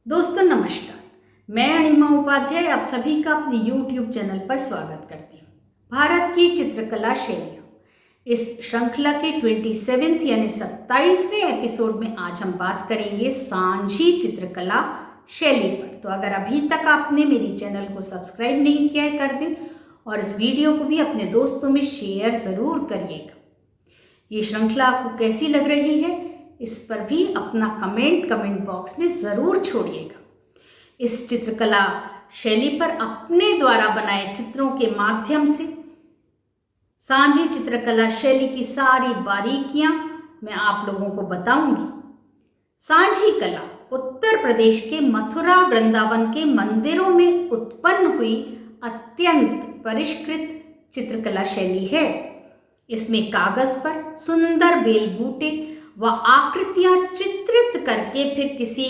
दोस्तों नमस्कार, मैं अणिमा उपाध्याय आप सभी का अपने YouTube चैनल पर स्वागत करती हूँ। भारत की चित्रकला शैलियाँ इस श्रृंखला के 27वें यानी 27वें एपिसोड में आज हम बात करेंगे सांझी चित्रकला शैली पर। तो अगर अभी तक आपने मेरी चैनल को सब्सक्राइब नहीं किया है कर दें और इस वीडियो को भी अपने दोस्तों में शेयर ज़रूर करिएगा। ये श्रृंखला आपको कैसी लग रही है इस पर भी अपना कमेंट बॉक्स में ज़रूर छोड़िएगा। इस चित्रकला शैली पर अपने द्वारा बनाए चित्रों के माध्यम से सांझी चित्रकला शैली की सारी बारीकियां मैं आप लोगों को बताऊंगी। सांझी कला उत्तर प्रदेश के मथुरा वृंदावन के मंदिरों में उत्पन्न हुई अत्यंत परिष्कृत चित्रकला शैली है। इसमें कागज पर सुंदर बेल बूटे व आकृतियां चित्रित करके फिर किसी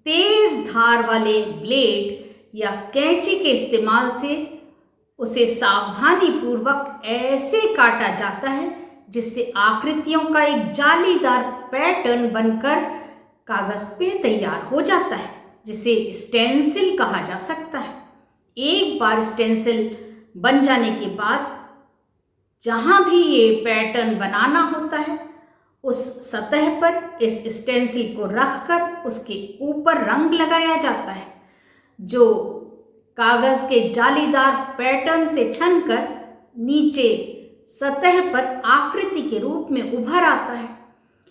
तेज धार वाले ब्लेड या कैंची के इस्तेमाल से उसे सावधानी पूर्वक ऐसे काटा जाता है जिससे आकृतियों का एक जालीदार पैटर्न बनकर कागज पे तैयार हो जाता है, जिसे स्टेंसिल कहा जा सकता है। एक बार स्टेंसिल बन जाने के बाद जहां भी ये पैटर्न बनाना होता है उस सतह पर इस स्टेंसिल को रखकर उसके ऊपर रंग लगाया जाता है, जो कागज के जालीदार पैटर्न से छनकर नीचे सतह पर आकृति के रूप में उभर आता है।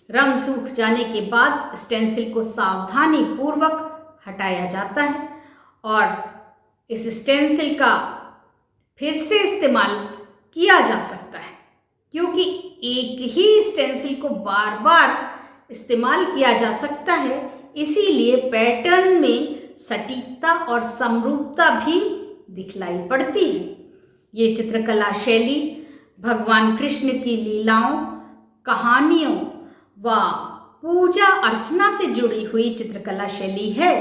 रंग सूख जाने के बाद स्टेंसिल को सावधानी पूर्वक हटाया जाता है और इस स्टेंसिल का फिर से इस्तेमाल किया जा सकता है, क्योंकि एक ही स्टेंसिल को बार बार इस्तेमाल किया जा सकता है। इसीलिए पैटर्न में सटीकता और समरूपता भी दिखलाई पड़ती है। ये चित्रकला शैली भगवान कृष्ण की लीलाओं, कहानियों व पूजा अर्चना से जुड़ी हुई चित्रकला शैली है।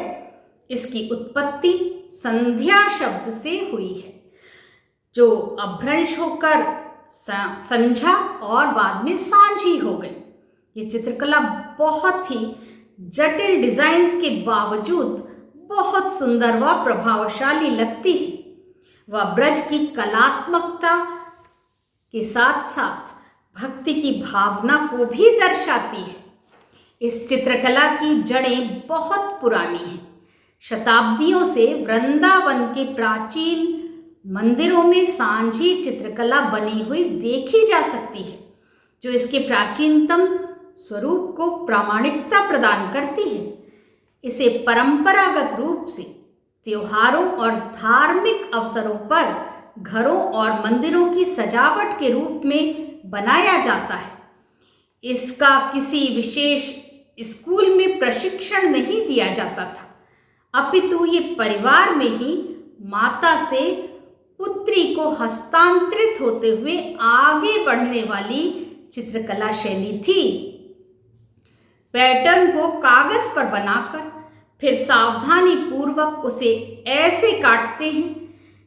इसकी उत्पत्ति संध्या शब्द से हुई है, जो अपभ्रंश होकर संझा और बाद में सांझी हो गई। ये चित्रकला बहुत ही जटिल डिजाइन्स के बावजूद बहुत सुंदर व प्रभावशाली लगती है। वह ब्रज की कलात्मकता के साथ साथ भक्ति की भावना को भी दर्शाती है। इस चित्रकला की जड़ें बहुत पुरानी हैं। शताब्दियों से वृंदावन के प्राचीन मंदिरों में सांझी चित्रकला बनी हुई देखी जा सकती है, जो इसके प्राचीनतम स्वरूप को प्रामाणिकता प्रदान करती है। इसे परंपरागत रूप से त्योहारों और धार्मिक अवसरों पर घरों और मंदिरों की सजावट के रूप में बनाया जाता है। इसका किसी विशेष स्कूल में प्रशिक्षण नहीं दिया जाता था, अपितु ये परिवार में ही माता से पुत्री को हस्तांतरित होते हुए आगे बढ़ने वाली चित्रकला शैली थी। पैटर्न को कागज पर बनाकर फिर सावधानी पूर्वक उसे ऐसे काटते हैं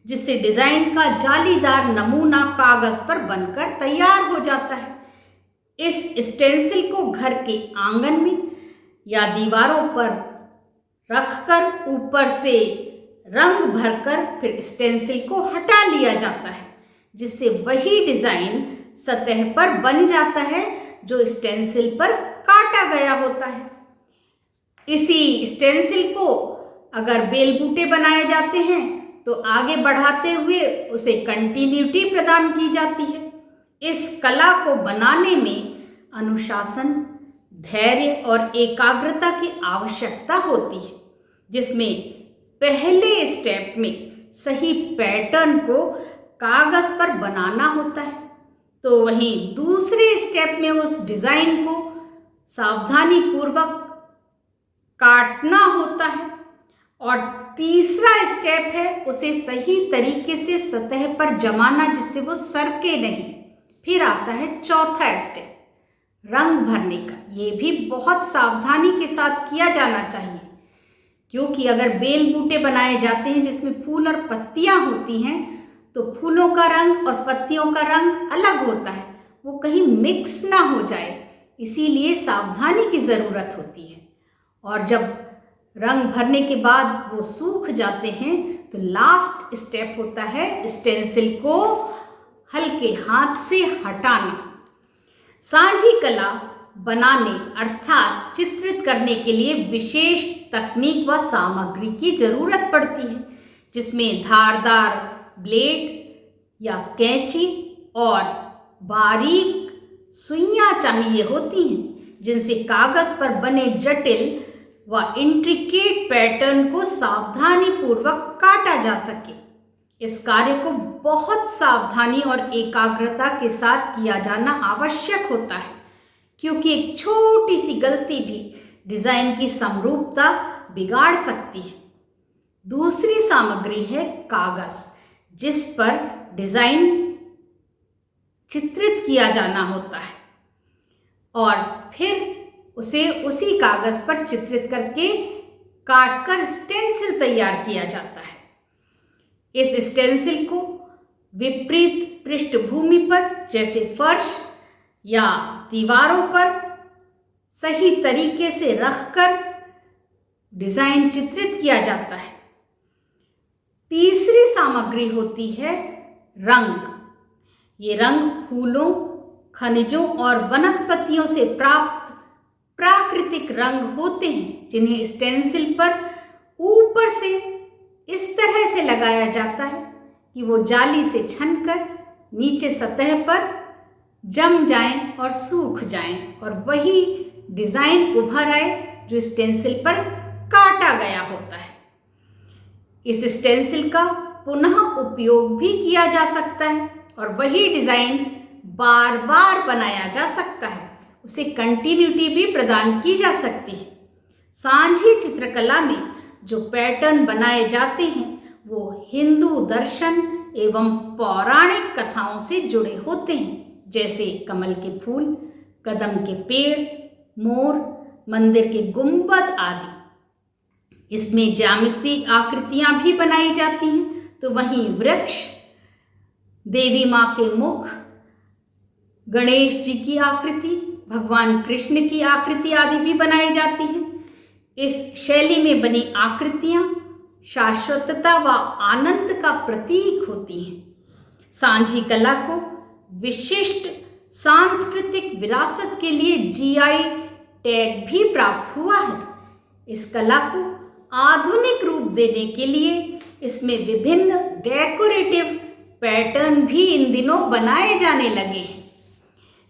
जिससे डिजाइन का जालीदार नमूना कागज पर बनकर तैयार हो जाता है। इस स्टेंसिल को घर के आंगन में या दीवारों पर रखकर ऊपर से रंग भरकर फिर स्टेंसिल को हटा लिया जाता है, जिससे वही डिजाइन सतह पर बन जाता है जो स्टेंसिल पर काटा गया होता है। इसी स्टेंसिल को अगर बेल बूटे बनाए जाते हैं तो आगे बढ़ाते हुए उसे कंटिन्यूटी प्रदान की जाती है। इस कला को बनाने में अनुशासन, धैर्य और एकाग्रता की आवश्यकता होती है, जिसमें पहले स्टेप में सही पैटर्न को कागज पर बनाना होता है, तो वहीं दूसरे स्टेप में उस डिजाइन को सावधानी पूर्वक काटना होता है और तीसरा स्टेप है उसे सही तरीके से सतह पर जमाना जिससे वो सरके नहीं। फिर आता है चौथा स्टेप, रंग भरने का। ये भी बहुत सावधानी के साथ किया जाना चाहिए, क्योंकि अगर बेल बूटे बनाए जाते हैं जिसमें फूल और पत्तियां होती हैं तो फूलों का रंग और पत्तियों का रंग अलग होता है, वो कहीं मिक्स ना हो जाए, इसीलिए सावधानी की ज़रूरत होती है। और जब रंग भरने के बाद वो सूख जाते हैं तो लास्ट स्टेप होता है स्टेंसिल को हल्के हाथ से हटाना। सांझी कला बनाने अर्थात चित्रित करने के लिए विशेष तकनीक व सामग्री की जरूरत पड़ती है, जिसमें धारदार ब्लेड या कैंची और बारीक सुइयां चाहिए होती हैं, जिनसे कागज पर बने जटिल व इंट्रिकेट पैटर्न को सावधानी पूर्वक काटा जा सके। इस कार्य को बहुत सावधानी और एकाग्रता के साथ किया जाना आवश्यक होता है, क्योंकि एक छोटी सी गलती भी डिजाइन की समरूपता बिगाड़ सकती है। दूसरी सामग्री है कागज, जिस पर डिजाइन चित्रित किया जाना होता है और फिर उसे उसी कागज पर चित्रित करके काटकर स्टेंसिल तैयार किया जाता है। इस स्टेंसिल को विपरीत पृष्ठभूमि पर जैसे फर्श या दीवारों पर सही तरीके से रखकर डिजाइन चित्रित किया जाता है। तीसरी सामग्री होती है रंग। ये रंग फूलों, खनिजों और वनस्पतियों से प्राप्त प्राकृतिक रंग होते हैं, जिन्हें स्टेंसिल पर ऊपर से इस तरह से लगाया जाता है कि वो जाली से छनकर नीचे सतह पर जम जाएं और सूख जाएं और वही डिजाइन उभर आए जो स्टेंसिल पर काटा गया होता है। इस स्टेंसिल का पुनः उपयोग भी किया जा सकता है और वही डिजाइन बार बार बनाया जा सकता है, उसे कंटिन्यूटी भी प्रदान की जा सकती है। सांझी चित्रकला में जो पैटर्न बनाए जाते हैं वो हिंदू दर्शन एवं पौराणिक कथाओं से जुड़े होते हैं, जैसे कमल के फूल, कदम के पेड़, मोर, मंदिर के गुंबद आदि। इसमें ज्यामितीय आकृतियां भी बनाई जाती हैं, तो वहीं वृक्ष, देवी माँ के मुख, गणेश जी की आकृति, भगवान कृष्ण की आकृति आदि भी बनाई जाती है। इस शैली में बनी आकृतियां शाश्वतता व आनंद का प्रतीक होती हैं। सांझी कला को विशिष्ट सांस्कृतिक विरासत के लिए जीआई टैग भी प्राप्त हुआ है। इस कला को आधुनिक रूप देने के लिए इसमें विभिन्न डेकोरेटिव पैटर्न भी इन दिनों बनाए जाने लगे हैं।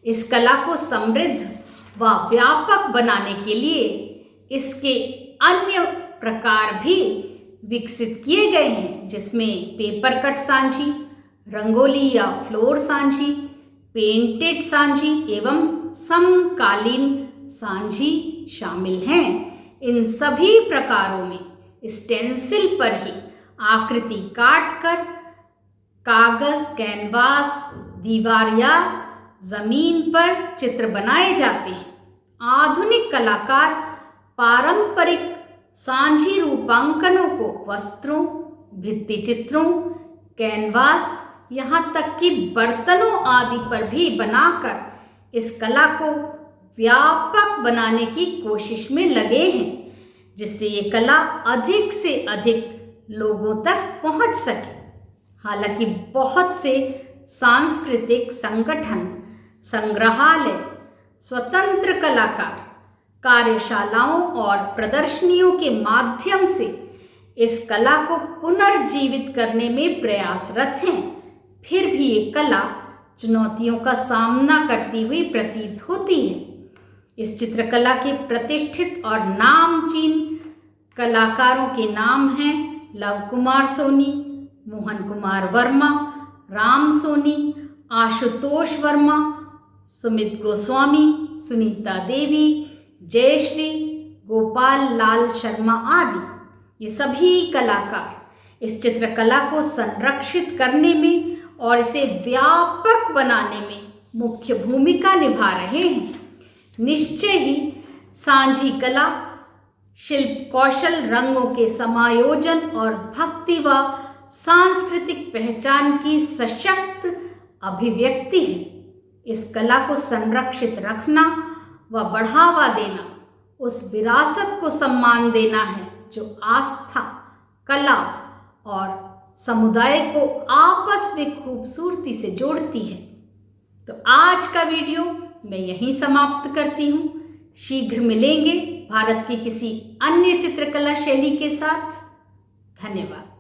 इस कला को समृद्ध व व्यापक बनाने के लिए इसके अन्य प्रकार भी विकसित किए गए हैं, जिसमें पेपर कट सांझी, रंगोली या फ्लोर सांझी, पेंटेड सांझी एवं समकालीन सांझी शामिल हैं। इन सभी प्रकारों में स्टेंसिल पर ही आकृति काटकर कागज, कैनवास, दीवार या जमीन पर चित्र बनाए जाते हैं। आधुनिक कलाकार पारंपरिक सांझी रूपांकनों को वस्त्रों, भित्ति चित्रों, कैनवास, यहाँ तक कि बर्तनों आदि पर भी बनाकर इस कला को व्यापक बनाने की कोशिश में लगे हैं, जिससे ये कला अधिक से अधिक लोगों तक पहुंच सके। हालांकि बहुत से सांस्कृतिक संगठन, संग्रहालय, स्वतंत्र कलाकार कार्यशालाओं और प्रदर्शनियों के माध्यम से इस कला को पुनर्जीवित करने में प्रयासरत हैं। फिर भी ये कला चुनौतियों का सामना करती हुई प्रतीत होती है। इस चित्रकला के प्रतिष्ठित और नामचीन कलाकारों के नाम हैं लव कुमार सोनी, मोहन कुमार वर्मा, राम सोनी, आशुतोष वर्मा, सुमित गोस्वामी, सुनीता देवी, जयश्री, गोपाल लाल शर्मा आदि। ये सभी कलाकार इस चित्रकला को संरक्षित करने में और इसे व्यापक बनाने में मुख्य भूमिका निभा रहे हैं। निश्चय ही सांझी कला शिल्प कौशल, रंगों के समायोजन और भक्ति व सांस्कृतिक पहचान की सशक्त अभिव्यक्ति है। इस कला को संरक्षित रखना व बढ़ावा देना, उस विरासत को सम्मान देना है जो आस्था, कला और समुदाय को आपस में खूबसूरती से जोड़ती है। तो आज का वीडियो मैं यहीं समाप्त करती हूँ। शीघ्र मिलेंगे भारत की किसी अन्य चित्रकला शैली के साथ। धन्यवाद।